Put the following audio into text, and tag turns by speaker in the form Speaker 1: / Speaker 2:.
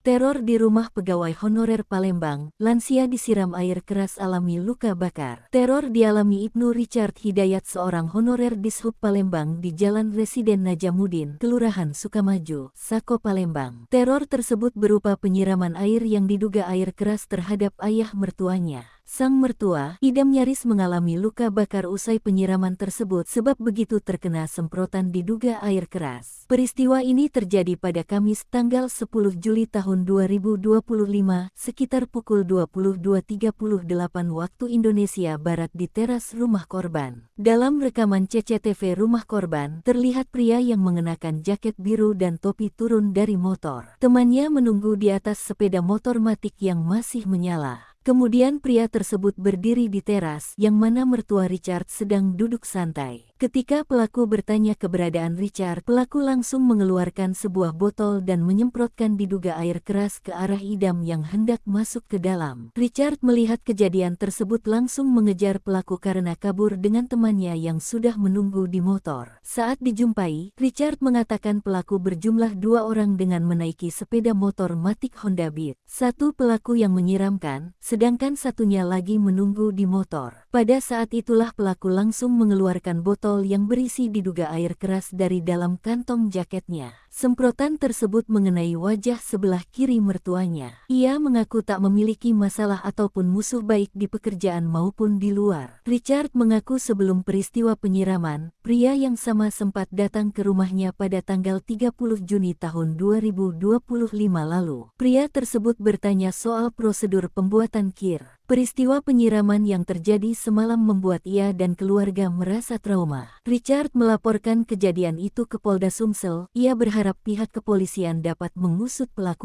Speaker 1: Teror di rumah pegawai honorer Palembang, lansia disiram air keras alami luka bakar. Teror dialami Ibnu Richard Hidayat, seorang honorer Dishub Palembang di Jalan Residen Najamuddin, Kelurahan Sukamaju, Sako Palembang. Teror tersebut berupa penyiraman air yang diduga air keras terhadap ayah mertuanya. Sang mertua, Idam, nyaris mengalami luka bakar usai penyiraman tersebut sebab begitu terkena semprotan diduga air keras. Peristiwa ini terjadi pada Kamis tanggal 10 Juli tahun 2025 sekitar pukul 22.38 waktu Indonesia Barat di teras rumah korban. Dalam rekaman CCTV rumah korban, terlihat pria yang mengenakan jaket biru dan topi turun dari motor. Temannya menunggu di atas sepeda motor matic yang masih menyala. Kemudian pria tersebut berdiri di teras yang mana mertua Richard sedang duduk santai. Ketika pelaku bertanya keberadaan Richard, pelaku langsung mengeluarkan sebuah botol dan menyemprotkan diduga air keras ke arah Idam yang hendak masuk ke dalam. Richard melihat kejadian tersebut langsung mengejar pelaku karena kabur dengan temannya yang sudah menunggu di motor. Saat dijumpai, Richard mengatakan pelaku berjumlah 2 orang dengan menaiki sepeda motor matic Honda Beat. Satu pelaku yang menyiramkan, sedangkan satunya lagi menunggu di motor. Pada saat itulah pelaku langsung mengeluarkan botol yang berisi diduga air keras dari dalam kantong jaketnya. Semprotan tersebut mengenai wajah sebelah kiri mertuanya. Ia mengaku tak memiliki masalah ataupun musuh baik di pekerjaan maupun di luar. Richard mengaku sebelum peristiwa penyiraman, pria yang sama sempat datang ke rumahnya pada tanggal 30 Juni tahun 2025 lalu. Pria tersebut bertanya soal prosedur pembuatan kir. Peristiwa penyiraman yang terjadi semalam membuat ia dan keluarga merasa trauma. Richard melaporkan kejadian itu ke Polda Sumsel. Ia berharap pihak kepolisian dapat mengusut pelaku.